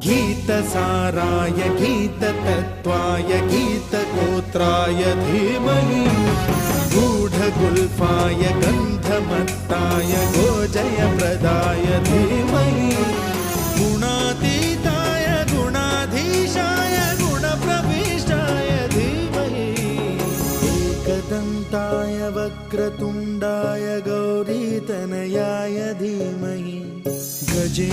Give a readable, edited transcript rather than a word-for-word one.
गीतसाराय गीततत्त्वाय गीतगोत्राय धीमहि गूढगुल्फाय गन्धमत्ताय गोजयप्रदाय धीमहि गुणातीताय गुणाधीशाय गुणप्रविष्टाय धीमहि एकदन्ताय वक्रतुण्डाय गौरीतनयाय धीमहि गजे